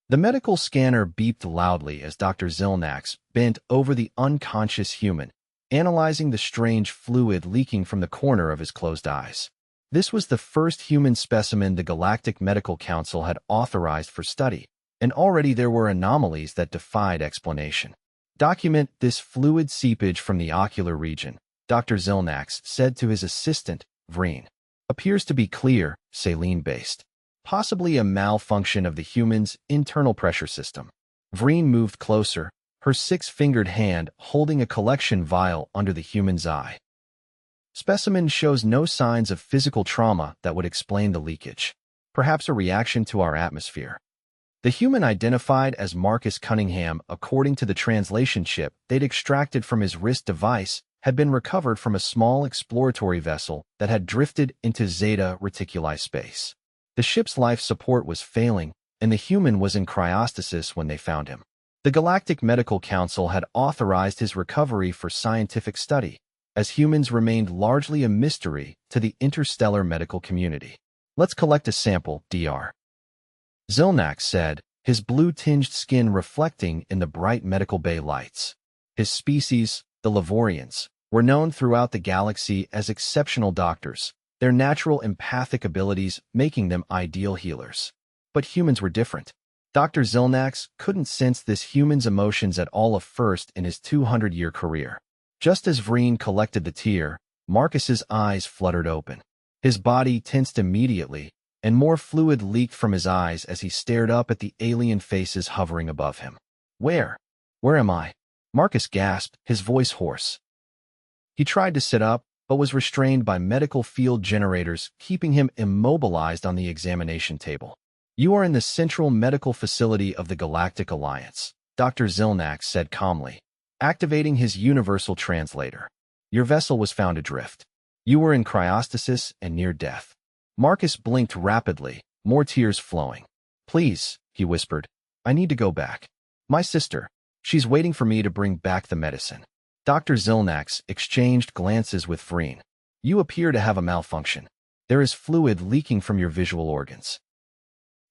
The medical scanner beeped loudly as Dr. Zilnax bent over the unconscious human, analyzing the strange fluid leaking from the corner of his closed eyes. This was the first human specimen the Galactic Medical Council had authorized for study, and already there were anomalies that defied explanation. "Document this fluid seepage from the ocular region," Dr. Zilnax said to his assistant, Vreen. "Appears to be clear, saline-based. Possibly a malfunction of the human's internal pressure system." Vreen moved closer, her six-fingered hand holding a collection vial under the human's eye. "Specimen shows no signs of physical trauma that would explain the leakage. Perhaps a reaction to our atmosphere." The human identified as Marcus Cunningham, according to the translation chip they'd extracted from his wrist device, had been recovered from a small exploratory vessel that had drifted into Zeta Reticuli space. The ship's life support was failing, and the human was in cryostasis when they found him. The Galactic Medical Council had authorized his recovery for scientific study, as humans remained largely a mystery to the interstellar medical community. "Let's collect a sample, Dr. Zilnax said, his blue-tinged skin reflecting in the bright medical bay lights. His species, the Levorians, were known throughout the galaxy as exceptional doctors, their natural empathic abilities making them ideal healers. But humans were different. Dr. Zilnax couldn't sense this human's emotions at all first in his 200-year career. Just as Vreen collected the tear, Marcus's eyes fluttered open. His body tensed immediately, and more fluid leaked from his eyes as he stared up at the alien faces hovering above him. Where am I?" Marcus gasped, his voice hoarse. He tried to sit up, but was restrained by medical field generators keeping him immobilized on the examination table. "You are in the central medical facility of the Galactic Alliance," Dr. Zilnax said calmly, activating his universal translator. "Your vessel was found adrift. You were in cryostasis and near death." Marcus blinked rapidly, more tears flowing. "Please," he whispered, "I need to go back. My sister, she's waiting for me to bring back the medicine." Dr. Zilnax exchanged glances with Vreen. "You appear to have a malfunction. There is fluid leaking from your visual organs.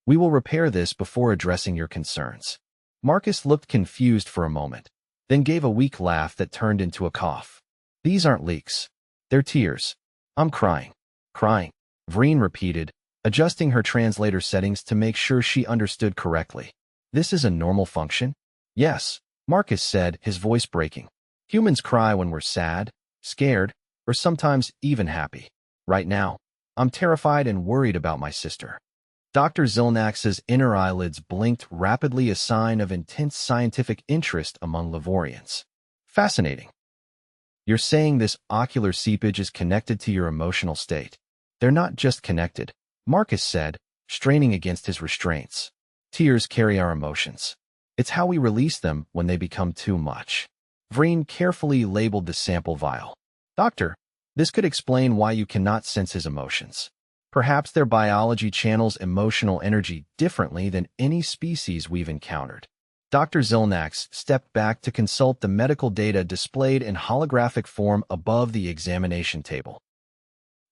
We will repair this before addressing your concerns." Marcus looked confused for a moment, then gave a weak laugh that turned into a cough. "These aren't leaks. They're tears. I'm crying." "Crying," Vreen repeated, adjusting her translator settings to make sure she understood correctly. "This is a normal function?" "Yes," Marcus said, his voice breaking. "Humans cry when we're sad, scared, or sometimes even happy. Right now, I'm terrified and worried about my sister." Dr. Zilnax's inner eyelids blinked rapidly, a sign of intense scientific interest among Levorians. "Fascinating. You're saying this ocular seepage is connected to your emotional state." "They're not just connected," Marcus said, straining against his restraints. "Tears carry our emotions. It's how we release them when they become too much." Vreen carefully labeled the sample vial. "Doctor, this could explain why you cannot sense his emotions. Perhaps their biology channels emotional energy differently than any species we've encountered." Dr. Zilnax stepped back to consult the medical data displayed in holographic form above the examination table.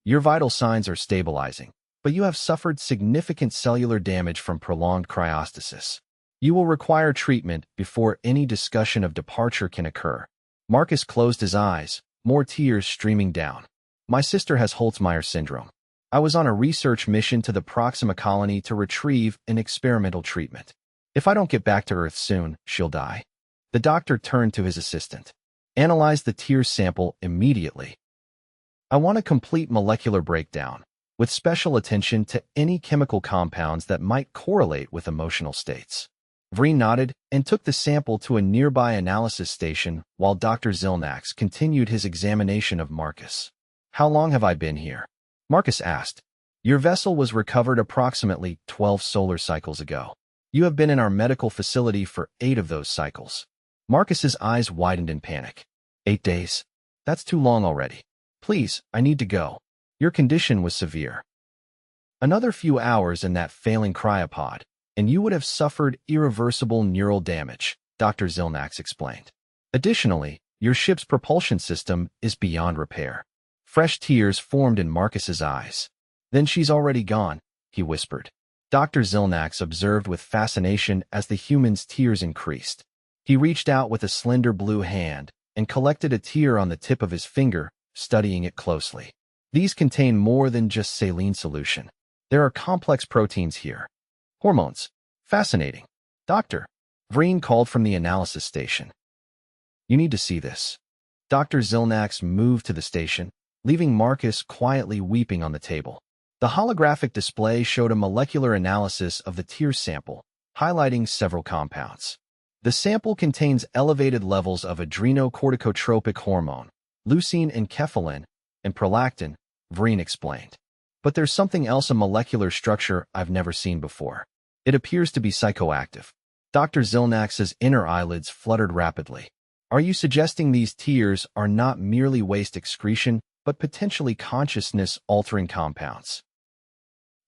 "Your vital signs are stabilizing, but you have suffered significant cellular damage from prolonged cryostasis. You will require treatment before any discussion of departure can occur." Marcus closed his eyes, more tears streaming down. "My sister has Holzmeier syndrome. I was on a research mission to the Proxima colony to retrieve an experimental treatment. If I don't get back to Earth soon, she'll die." The doctor turned to his assistant. "Analyze the tear sample immediately. I want a complete molecular breakdown, with special attention to any chemical compounds that might correlate with emotional states." Vreen nodded and took the sample to a nearby analysis station while Dr. Zilnax continued his examination of Marcus. "How long have I been here?" Marcus asked. "Your vessel was recovered approximately 12 solar cycles ago. You have been in our medical facility for 8 of those cycles." Marcus's eyes widened in panic. 8 days? That's too long already. Please, I need to go. Your condition was severe. Another few hours in that failing cryopod, and you would have suffered irreversible neural damage, Dr. Zilnax explained. Additionally, your ship's propulsion system is beyond repair. Fresh tears formed in Marcus's eyes. "Then she's already gone," he whispered. Dr. Zilnax observed with fascination as the human's tears increased. He reached out with a slender blue hand and collected a tear on the tip of his finger, studying it closely. These contain more than just saline solution. There are complex proteins here. Hormones. Fascinating. Doctor, Vreen called from the analysis station. You need to see this. Dr. Zilnax moved to the station, leaving Marcus quietly weeping on the table. The holographic display showed a molecular analysis of the tear sample, highlighting several compounds. The sample contains elevated levels of adrenocorticotropic hormone, leucine and enkephalin, and prolactin, Vreen explained. But there's something else, a molecular structure I've never seen before. It appears to be psychoactive. Dr. Zilnax's inner eyelids fluttered rapidly. Are you suggesting these tears are not merely waste excretion, but potentially consciousness-altering compounds?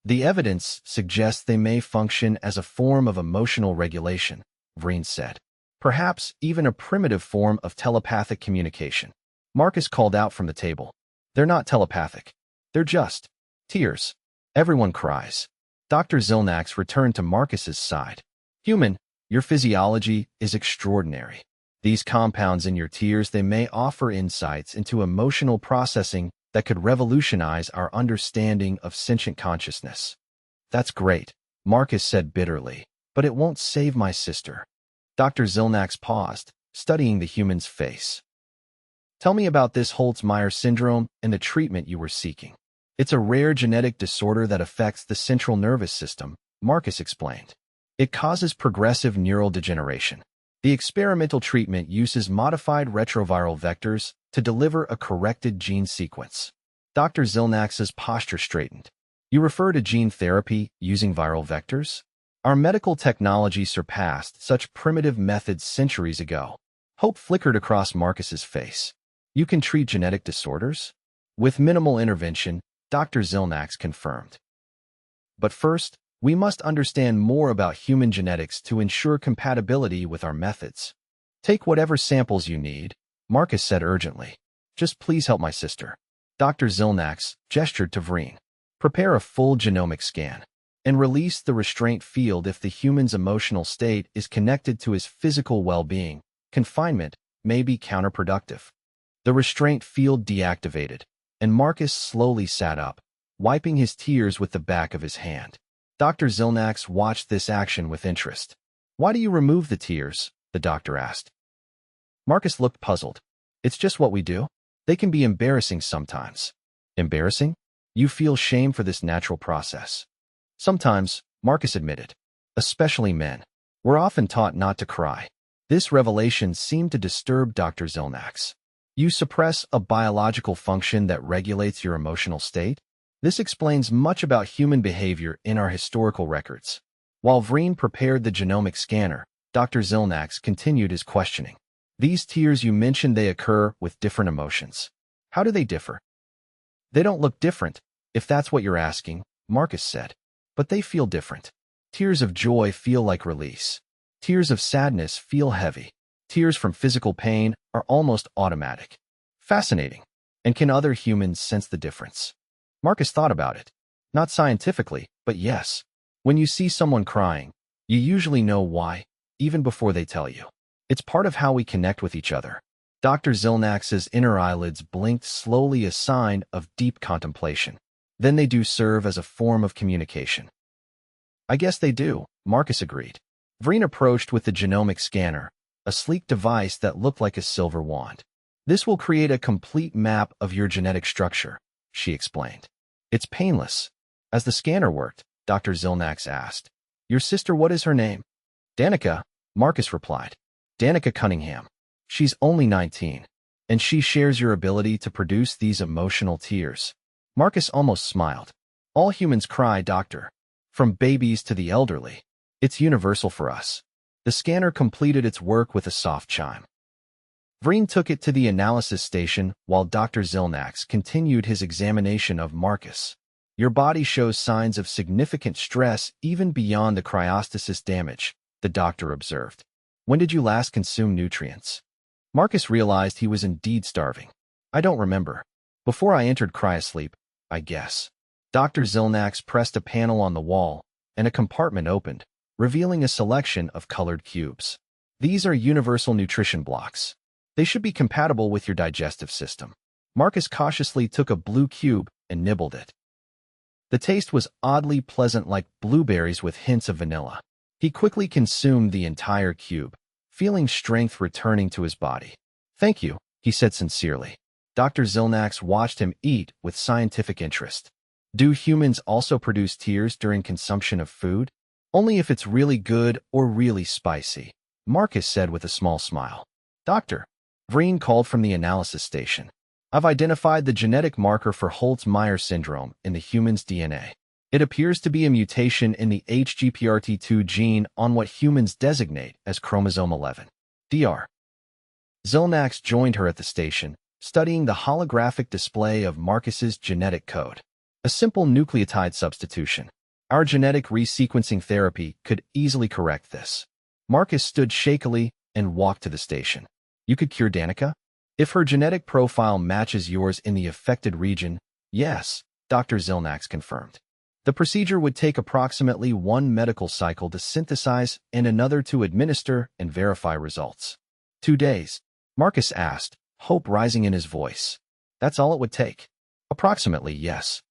The evidence suggests they may function as a form of emotional regulation, Vreen said. Perhaps even a primitive form of telepathic communication. Marcus called out from the table. They're not telepathic. They're just tears. Everyone cries. Dr. Zilnax returned to Marcus's side. Human, your physiology is extraordinary. These compounds in your tears, they may offer insights into emotional processing that could revolutionize our understanding of sentient consciousness. That's great, Marcus said bitterly, but it won't save my sister. Dr. Zilnax paused, studying the human's face. Tell me about this Holtz-Meyer syndrome and the treatment you were seeking. It's a rare genetic disorder that affects the central nervous system, Marcus explained. It causes progressive neural degeneration. The experimental treatment uses modified retroviral vectors to deliver a corrected gene sequence. Dr. Zilnax's posture straightened. You refer to gene therapy using viral vectors? Our medical technology surpassed such primitive methods centuries ago. Hope flickered across Marcus's face. You can treat genetic disorders? With minimal intervention, Dr. Zilnax confirmed. But first, we must understand more about human genetics to ensure compatibility with our methods. Take whatever samples you need, Marcus said urgently. Just please help my sister. Dr. Zilnax gestured to Vreen. Prepare a full genomic scan and release the restraint field if the human's emotional state is connected to his physical well-being. Confinement may be counterproductive. The restraint field deactivated, and Marcus slowly sat up, wiping his tears with the back of his hand. Dr. Zilnax watched this action with interest. Why do you remove the tears? The doctor asked. Marcus looked puzzled. It's just what we do. They can be embarrassing sometimes. Embarrassing? You feel shame for this natural process. Sometimes, Marcus admitted. Especially men. We're often taught not to cry. This revelation seemed to disturb Dr. Zilnax. You suppress a biological function that regulates your emotional state? This explains much about human behavior in our historical records. While Vreen prepared the genomic scanner, Dr. Zilnax continued his questioning. These tears you mentioned, they occur with different emotions. How do they differ? They don't look different, if that's what you're asking, Marcus said. But they feel different. Tears of joy feel like release. Tears of sadness feel heavy. Tears from physical pain are almost automatic. Fascinating. And can other humans sense the difference? Marcus thought about it. Not scientifically, but yes. When you see someone crying, you usually know why, even before they tell you. It's part of how we connect with each other. Dr. Zilnax's inner eyelids blinked slowly, a sign of deep contemplation. Then they do serve as a form of communication. I guess they do, Marcus agreed. Vreen approached with the genomic scanner, a sleek device that looked like a silver wand. This will create a complete map of your genetic structure, she explained. It's painless. As the scanner worked, Dr. Zilnax asked, Your sister, what is her name? Danica, Marcus replied. Danica Cunningham. She's only 19, and she shares your ability to produce these emotional tears. Marcus almost smiled. All humans cry, doctor. From babies to the elderly. It's universal for us. The scanner completed its work with a soft chime. Vreen took it to the analysis station while Dr. Zilnax continued his examination of Marcus. Your body shows signs of significant stress even beyond the cryostasis damage, the doctor observed. When did you last consume nutrients? Marcus realized he was indeed starving. I don't remember. Before I entered cryosleep, I guess. Dr. Zilnax pressed a panel on the wall, and a compartment opened, revealing a selection of colored cubes. These are universal nutrition blocks. They should be compatible with your digestive system. Marcus cautiously took a blue cube and nibbled it. The taste was oddly pleasant, like blueberries with hints of vanilla. He quickly consumed the entire cube, feeling strength returning to his body. "Thank you," he said sincerely. Dr. Zilnax watched him eat with scientific interest. "Do humans also produce tears during consumption of food?" "Only if it's really good or really spicy," Marcus said with a small smile. "Doctor," Vreen called from the analysis station. "I've identified the genetic marker for Holtz-Meyer syndrome in the human's DNA. It appears to be a mutation in the HGPRT2 gene on what humans designate as chromosome 11. Dr. Zilnax joined her at the station, studying the holographic display of Marcus's genetic code. A simple nucleotide substitution. Our genetic resequencing therapy could easily correct this. Marcus stood shakily and walked to the station. "You could cure Danica? If her genetic profile matches yours in the affected region, yes," Dr. Zilnax confirmed. "The procedure would take approximately 1 medical cycle to synthesize and another to administer and verify results." 2 days? Marcus asked, hope rising in his voice. "That's all it would take?" "Approximately, yes.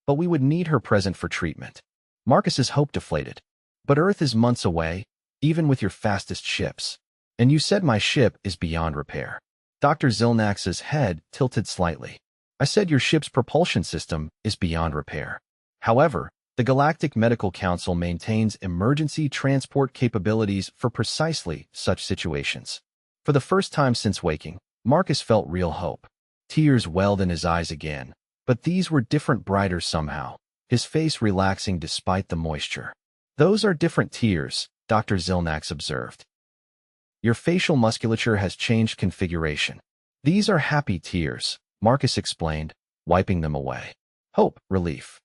But we would need her present for treatment." Marcus's hope deflated. "But Earth is months away, even with your fastest ships. And you said my ship is beyond repair." Dr. Zilnax's head tilted slightly. "I said your ship's propulsion system is beyond repair. However, the Galactic Medical Council maintains emergency transport capabilities for precisely such situations." For the first time since waking, Marcus felt real hope. Tears welled in his eyes again, but these were different, brighter somehow, his face relaxing despite the moisture. "Those are different tears," Dr. Zilnax observed. "Your facial musculature has changed configuration. These are happy tears," Marcus explained, wiping them away. "Hope, relief.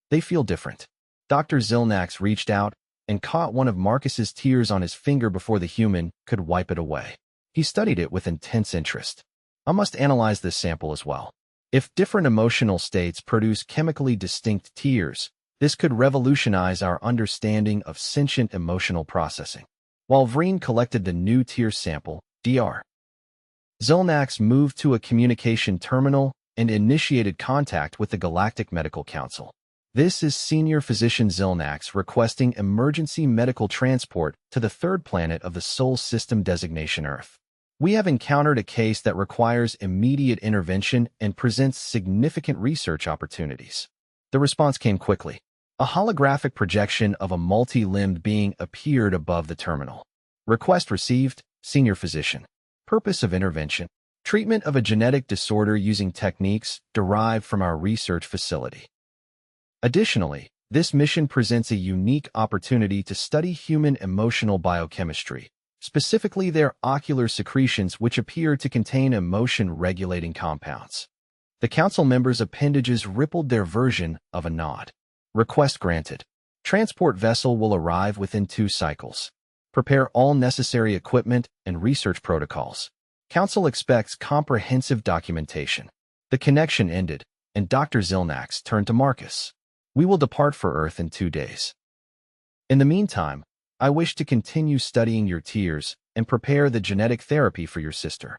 They feel different." Dr. Zilnax reached out and caught one of Marcus's tears on his finger before the human could wipe it away. He studied it with intense interest. "I must analyze this sample as well. If different emotional states produce chemically distinct tears, this could revolutionize our understanding of sentient emotional processing." While Vreen collected the new tear sample, Dr. Zilnax moved to a communication terminal and initiated contact with the Galactic Medical Council. "This is Senior Physician Zilnax requesting emergency medical transport to the third planet of the Sol system designation Earth. We have encountered a case that requires immediate intervention and presents significant research opportunities." The response came quickly. A holographic projection of a multi-limbed being appeared above the terminal. "Request received, Senior Physician. Purpose of intervention: treatment of a genetic disorder using techniques derived from our research facility. Additionally, this mission presents a unique opportunity to study human emotional biochemistry, specifically their ocular secretions, which appear to contain emotion-regulating compounds." The council members' appendages rippled their version of a nod. "Request granted. Transport vessel will arrive within 2 cycles. Prepare all necessary equipment and research protocols. Council expects comprehensive documentation." The connection ended, and Dr. Zilnax turned to Marcus. "We will depart for Earth in 2 days. In the meantime, I wish to continue studying your tears and prepare the genetic therapy for your sister."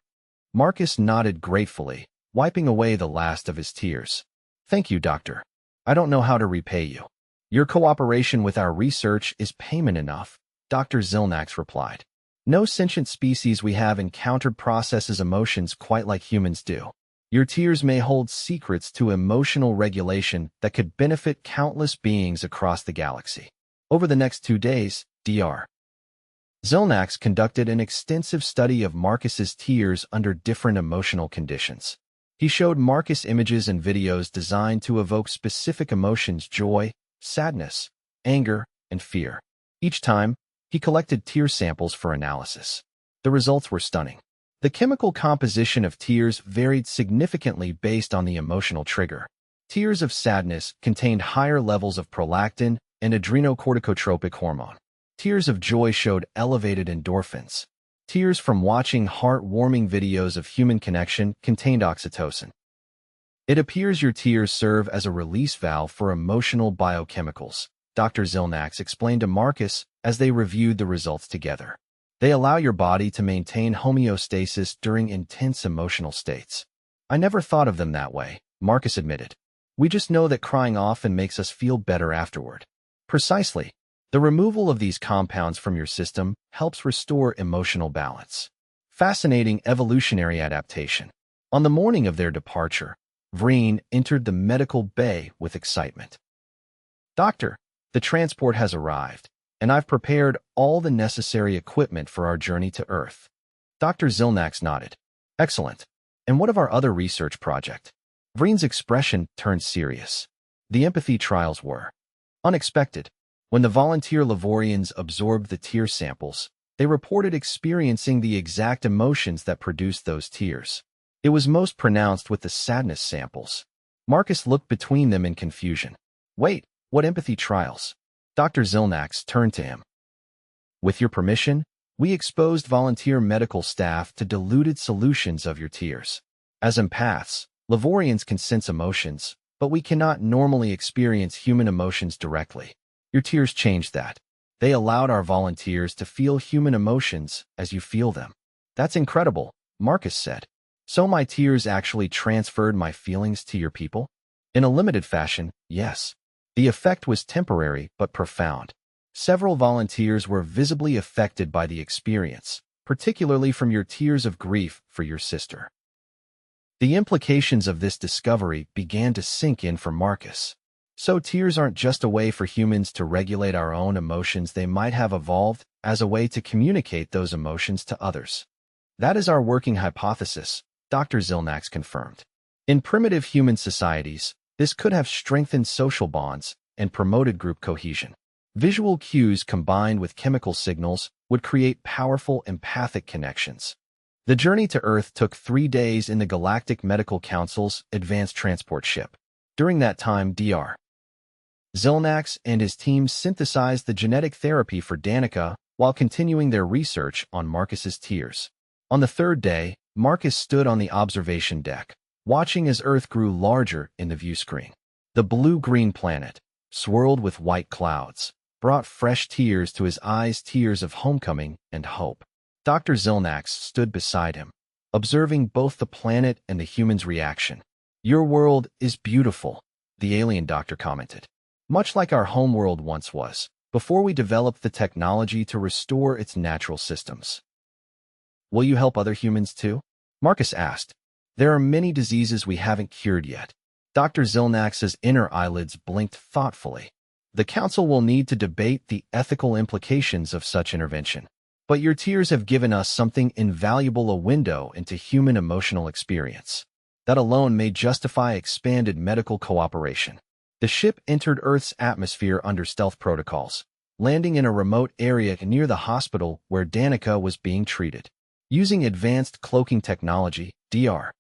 Marcus nodded gratefully, wiping away the last of his tears. "Thank you, Doctor. I don't know how to repay you. Your cooperation with our research is payment enough," Dr. Zilnax replied. "No sentient species we have encountered processes emotions quite like humans do. Your tears may hold secrets to emotional regulation that could benefit countless beings across the galaxy." Over the next 2 days, Dr. Zilnax conducted an extensive study of Marcus's tears under different emotional conditions. He showed Marcus images and videos designed to evoke specific emotions: joy, sadness, anger, and fear. Each time, he collected tear samples for analysis. The results were stunning. The chemical composition of tears varied significantly based on the emotional trigger. Tears of sadness contained higher levels of prolactin and adrenocorticotropic hormone. Tears of joy showed elevated endorphins. Tears from watching heart-warming videos of human connection contained oxytocin. "It appears your tears serve as a release valve for emotional biochemicals," Dr. Zilnax explained to Marcus as they reviewed the results together. They allow your body to maintain homeostasis during intense emotional states. I never thought of them that way, Marcus admitted. We just know that crying often makes us feel better afterward. Precisely. The removal of these compounds from your system helps restore emotional balance. Fascinating evolutionary adaptation. On the morning of their departure, Vreen entered the medical bay with excitement. Doctor, the transport has arrived, and I've prepared all the necessary equipment for our journey to Earth. Dr. Zilnax nodded. Excellent. And what of our other research project? Vreen's expression turned serious. The empathy trials were unexpected. When the volunteer Levorians absorbed the tear samples, they reported experiencing the exact emotions that produced those tears. It was most pronounced with the sadness samples. Marcus looked between them in confusion. Wait, what empathy trials? Dr. Zilnax turned to him. With your permission, we exposed volunteer medical staff to diluted solutions of your tears. As empaths, Levorians can sense emotions, but we cannot normally experience human emotions directly. Your tears changed that. They allowed our volunteers to feel human emotions as you feel them. That's incredible, Marcus said. So my tears actually transferred my feelings to your people? In a limited fashion, yes. The effect was temporary but profound. Several volunteers were visibly affected by the experience, particularly from your tears of grief for your sister. The implications of this discovery began to sink in for Marcus. So tears aren't just a way for humans to regulate our own emotions, they might have evolved as a way to communicate those emotions to others. That is our working hypothesis, Dr. Zilnax confirmed. In primitive human societies, this could have strengthened social bonds and promoted group cohesion. Visual cues combined with chemical signals would create powerful empathic connections. The journey to Earth took 3 days in the Galactic Medical Council's advanced transport ship. During that time, Dr. Zilnax and his team synthesized the genetic therapy for Danica while continuing their research on Marcus's tears. On the 3rd day, Marcus stood on the observation deck, watching as Earth grew larger in the view screen. The blue-green planet, swirled with white clouds, brought fresh tears to his eyes, tears of homecoming and hope. Dr. Zilnax stood beside him, observing both the planet and the human's reaction. Your world is beautiful, the alien doctor commented. Much like our homeworld once was, before we developed the technology to restore its natural systems. Will you help other humans too? Marcus asked. There are many diseases we haven't cured yet. Dr. Zilnax's inner eyelids blinked thoughtfully. The council will need to debate the ethical implications of such intervention. But your tears have given us something invaluable, a window into human emotional experience. That alone may justify expanded medical cooperation. The ship entered Earth's atmosphere under stealth protocols, landing in a remote area near the hospital where Danica was being treated. Using advanced cloaking technology, Dr.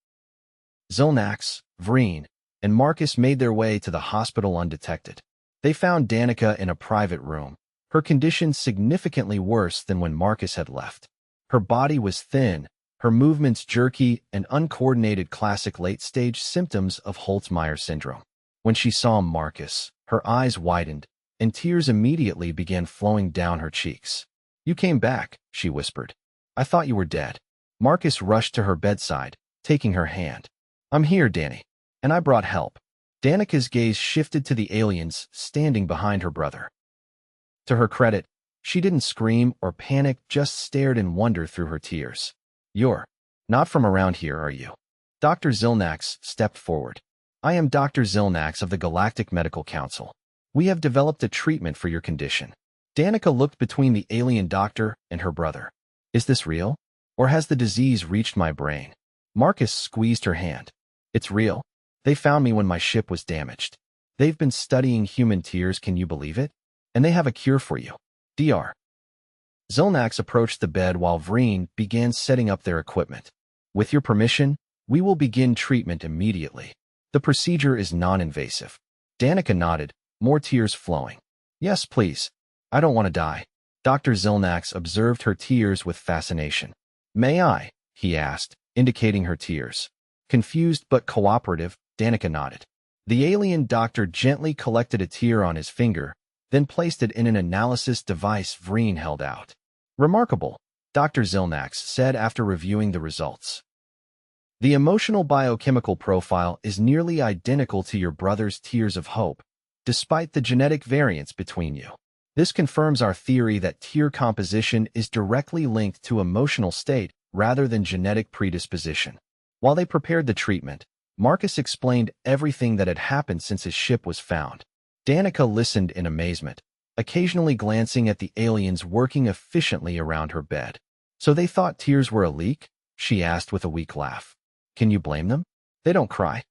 Zilnax, Vreen, and Marcus made their way to the hospital undetected. They found Danica in a private room, her condition significantly worse than when Marcus had left. Her body was thin, her movements jerky and uncoordinated, classic late-stage symptoms of Holtzmeyer syndrome. When she saw Marcus, her eyes widened, and tears immediately began flowing down her cheeks. You came back, she whispered. I thought you were dead. Marcus rushed to her bedside, taking her hand. I'm here, Danny. And I brought help. Danica's gaze shifted to the aliens standing behind her brother. To her credit, she didn't scream or panic, just stared in wonder through her tears. You're not from around here, are you? Dr. Zilnax stepped forward. I am Dr. Zilnax of the Galactic Medical Council. We have developed a treatment for your condition. Danica looked between the alien doctor and her brother. Is this real? Or has the disease reached my brain? Marcus squeezed her hand. It's real. They found me when my ship was damaged. They've been studying human tears, can you believe it? And they have a cure for you. Dr. Zilnax approached the bed while Vreen began setting up their equipment. With your permission, we will begin treatment immediately. The procedure is non-invasive. Danica nodded, more tears flowing. Yes, please. I don't want to die. Dr. Zilnax observed her tears with fascination. May I? He asked, indicating her tears. Confused but cooperative, Danica nodded. The alien doctor gently collected a tear on his finger, then placed it in an analysis device Vreen held out. Remarkable, Dr. Zilnax said after reviewing the results. The emotional biochemical profile is nearly identical to your brother's tears of hope, despite the genetic variance between you. This confirms our theory that tear composition is directly linked to emotional state rather than genetic predisposition. While they prepared the treatment, Marcus explained everything that had happened since his ship was found. Danica listened in amazement, occasionally glancing at the aliens working efficiently around her bed. So they thought tears were a leak? She asked with a weak laugh. Can you blame them? They don't cry.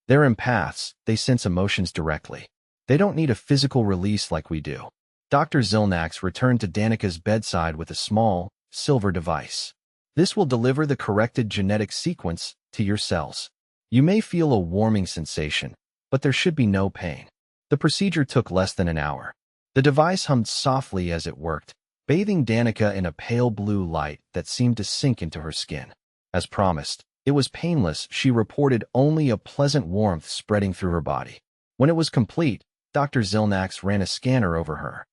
They're empaths, they sense emotions directly. They don't need a physical release like we do. Dr. Zilnax returned to Danica's bedside with a small, silver device. This will deliver the corrected genetic sequence to your cells. You may feel a warming sensation, but there should be no pain. The procedure took less than an hour. The device hummed softly as it worked, bathing Danica in a pale blue light that seemed to sink into her skin. As promised, it was painless. She reported only a pleasant warmth spreading through her body. When it was complete, Dr. Zilnax ran a scanner over her.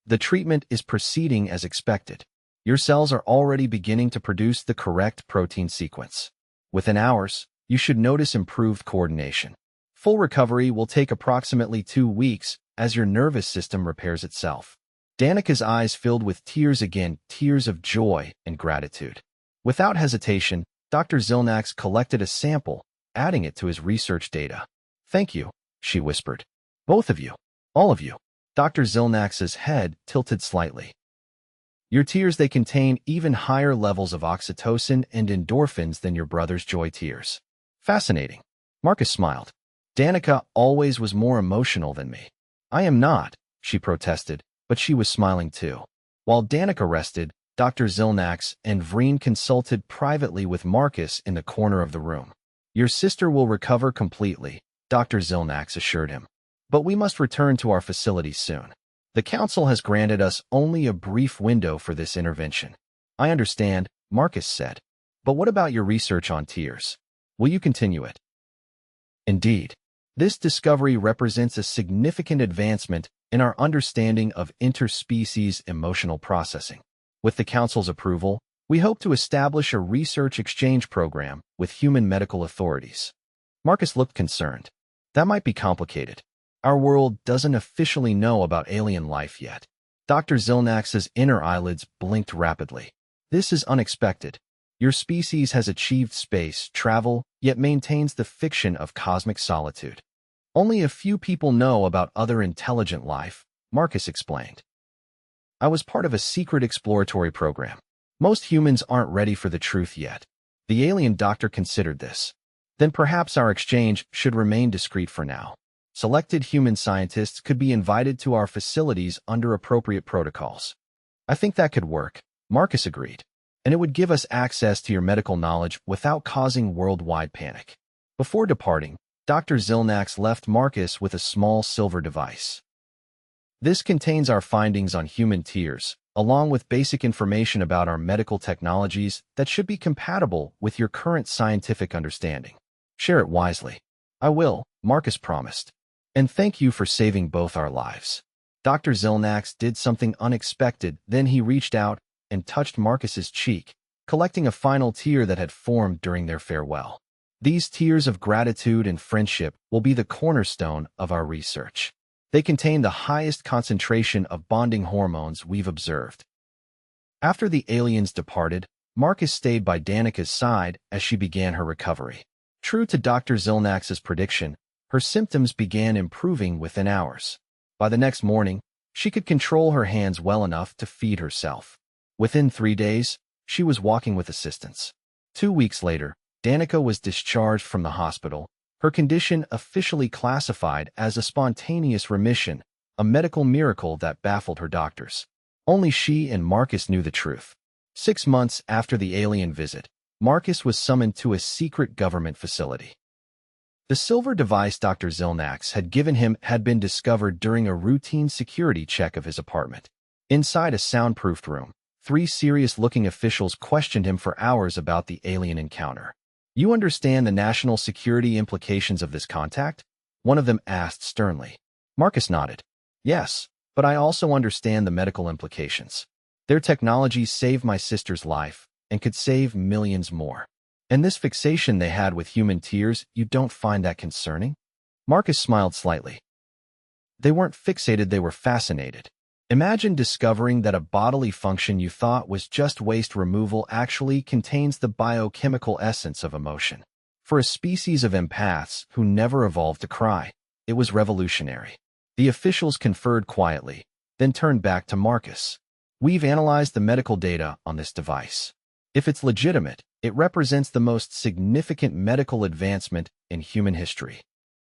The treatment is proceeding as expected. Your cells are already beginning to produce the correct protein sequence. Within hours, you should notice improved coordination. Full recovery will take approximately 2 weeks as your nervous system repairs itself. Danica's eyes filled with tears again, tears of joy and gratitude. Without hesitation, Dr. Zilnax collected a sample, adding it to his research data. Thank you, she whispered. Both of you. All of you. Dr. Zilnax's head tilted slightly. Your tears, they contain even higher levels of oxytocin and endorphins than your brother's joy tears. Fascinating. Marcus smiled. Danica always was more emotional than me. I am not, she protested, but she was smiling too. While Danica rested, Dr. Zilnax and Vreen consulted privately with Marcus in the corner of the room. Your sister will recover completely, Dr. Zilnax assured him. But we must return to our facility soon. The council has granted us only a brief window for this intervention. I understand, Marcus said. But what about your research on tears? Will you continue it? Indeed. This discovery represents a significant advancement in our understanding of interspecies emotional processing. With the Council's approval, we hope to establish a research exchange program with human medical authorities. Marcus looked concerned. That might be complicated. Our world doesn't officially know about alien life yet. Dr. Zilnax's inner eyelids blinked rapidly. This is unexpected. Your species has achieved space travel, yet maintains the fiction of cosmic solitude. Only a few people know about other intelligent life, Marcus explained. I was part of a secret exploratory program. Most humans aren't ready for the truth yet. The alien doctor considered this. Then perhaps our exchange should remain discreet for now. Selected human scientists could be invited to our facilities under appropriate protocols. I think that could work, Marcus agreed. And it would give us access to your medical knowledge without causing worldwide panic. Before departing, Dr. Zilnax left Marcus with a small silver device. This contains our findings on human tears, along with basic information about our medical technologies that should be compatible with your current scientific understanding. Share it wisely. I will, Marcus promised. And thank you for saving both our lives. Dr. Zilnax did something unexpected, then he reached out and touched Marcus's cheek, collecting a final tear that had formed during their farewell. These tears of gratitude and friendship will be the cornerstone of our research. They contain the highest concentration of bonding hormones we've observed. After the aliens departed, Marcus stayed by Danica's side as she began her recovery. True to Dr. Zilnax's prediction, her symptoms began improving within hours. By the next morning, she could control her hands well enough to feed herself. Within 3 days, she was walking with assistance. 2 weeks later, Danica was discharged from the hospital, her condition officially classified as a spontaneous remission, a medical miracle that baffled her doctors. Only she and Marcus knew the truth. 6 months after the alien visit, Marcus was summoned to a secret government facility. The silver device Dr. Zilnax had given him had been discovered during a routine security check of his apartment. Inside a soundproofed room, 3 serious-looking officials questioned him for hours about the alien encounter. You understand the national security implications of this contact? One of them asked sternly. Marcus nodded. Yes, but I also understand the medical implications. Their technology saved my sister's life and could save millions more. And this fixation they had with human tears, you don't find that concerning? Marcus smiled slightly. They weren't fixated, they were fascinated. Imagine discovering that a bodily function you thought was just waste removal actually contains the biochemical essence of emotion. For a species of empaths who never evolved to cry, it was revolutionary. The officials conferred quietly, then turned back to Marcus. We've analyzed the medical data on this device. If it's legitimate, it represents the most significant medical advancement in human history.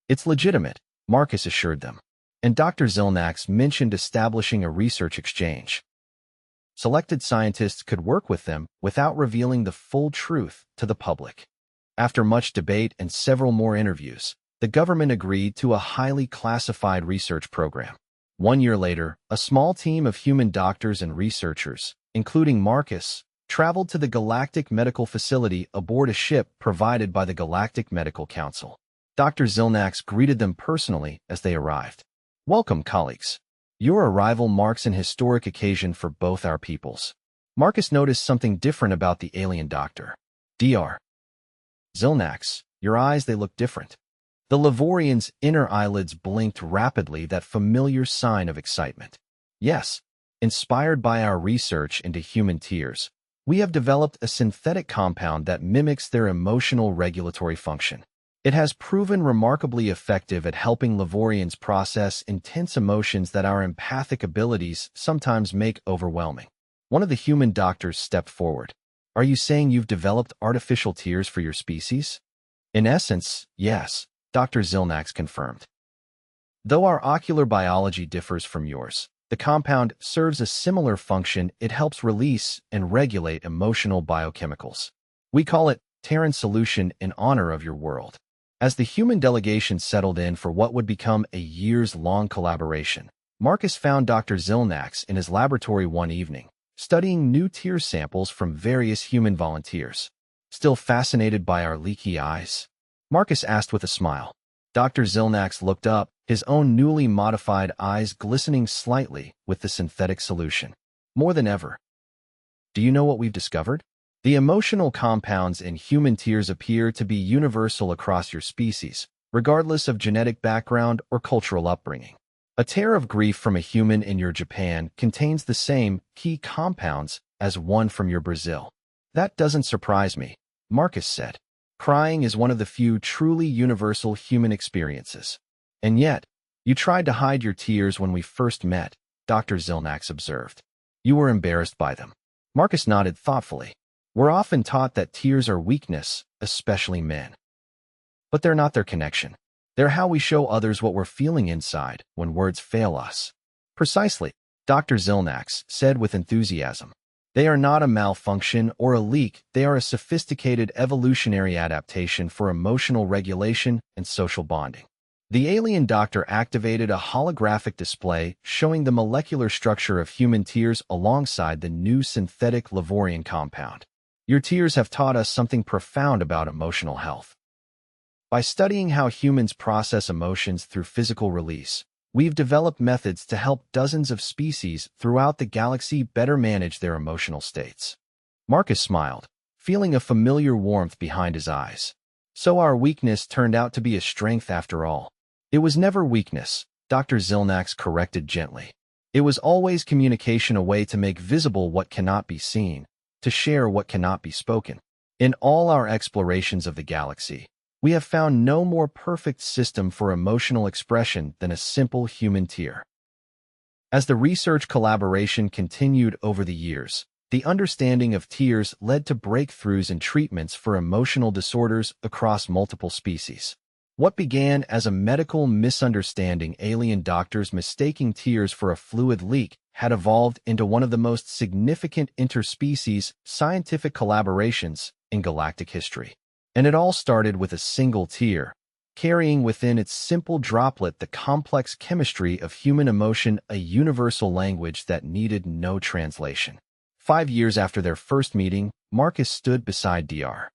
It's legitimate, Marcus assured them. And Dr. Zilnax mentioned establishing a research exchange. Selected scientists could work with them without revealing the full truth to the public. After much debate and several more interviews, the government agreed to a highly classified research program. 1 year later, a small team of human doctors and researchers, including Marcus, traveled to the Galactic Medical Facility aboard a ship provided by the Galactic Medical Council. Dr. Zilnax greeted them personally as they arrived. Welcome, colleagues. Your arrival marks an historic occasion for both our peoples. Marcus noticed something different about the alien doctor. Dr. Zilnax, your eyes, they look different. The Levorian's inner eyelids blinked rapidly, that familiar sign of excitement. Yes, inspired by our research into human tears, we have developed a synthetic compound that mimics their emotional regulatory function. It has proven remarkably effective at helping Levorians process intense emotions that our empathic abilities sometimes make overwhelming. One of the human doctors stepped forward. Are you saying you've developed artificial tears for your species? In essence, yes, Dr. Zilnax confirmed. Though our ocular biology differs from yours, the compound serves a similar function. It helps release and regulate emotional biochemicals. We call it Terran Solution in honor of your world. As the human delegation settled in for what would become a years-long collaboration, Marcus found Dr. Zilnax in his laboratory one evening, studying new tear samples from various human volunteers. Still fascinated by our leaky eyes? Marcus asked with a smile. Dr. Zilnax looked up, his own newly modified eyes glistening slightly with the synthetic solution. More than ever. Do you know what we've discovered? The emotional compounds in human tears appear to be universal across your species, regardless of genetic background or cultural upbringing. A tear of grief from a human in your Japan contains the same key compounds as one from your Brazil. That doesn't surprise me, Marcus said. Crying is one of the few truly universal human experiences. And yet, you tried to hide your tears when we first met, Dr. Zilnax observed. You were embarrassed by them. Marcus nodded thoughtfully. We're often taught that tears are weakness, especially men. But they're not their connection. They're how we show others what we're feeling inside when words fail us. Precisely, Dr. Zilnax said with enthusiasm. They are not a malfunction or a leak, they are a sophisticated evolutionary adaptation for emotional regulation and social bonding. The alien doctor activated a holographic display showing the molecular structure of human tears alongside the new synthetic Levorian compound. Your tears have taught us something profound about emotional health. By studying how humans process emotions through physical release, we've developed methods to help dozens of species throughout the galaxy better manage their emotional states. Marcus smiled, feeling a familiar warmth behind his eyes. So our weakness turned out to be a strength after all. It was never weakness, Dr. Zilnax corrected gently. It was always communication, a way to make visible what cannot be seen, to share what cannot be spoken. In all our explorations of the galaxy, we have found no more perfect system for emotional expression than a simple human tear. As the research collaboration continued over the years, the understanding of tears led to breakthroughs in treatments for emotional disorders across multiple species. What began as a medical misunderstanding, alien doctors mistaking tears for a fluid leak, had evolved into one of the most significant interspecies scientific collaborations in galactic history. And it all started with a single tear, carrying within its simple droplet the complex chemistry of human emotion, a universal language that needed no translation. 5 years after their first meeting, Marcus stood beside Dr.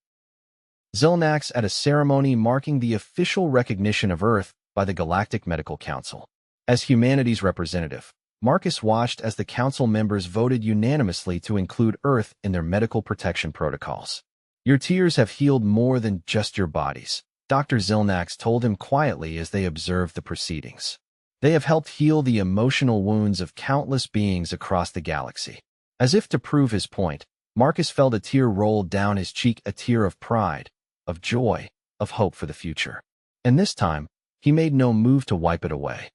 Zilnax at a ceremony marking the official recognition of Earth by the Galactic Medical Council. As humanity's representative, Marcus watched as the council members voted unanimously to include Earth in their medical protection protocols. Your tears have healed more than just your bodies, Dr. Zilnax told him quietly as they observed the proceedings. They have helped heal the emotional wounds of countless beings across the galaxy. As if to prove his point, Marcus felt a tear roll down his cheek, a tear of pride, of joy, of hope for the future. And this time, he made no move to wipe it away.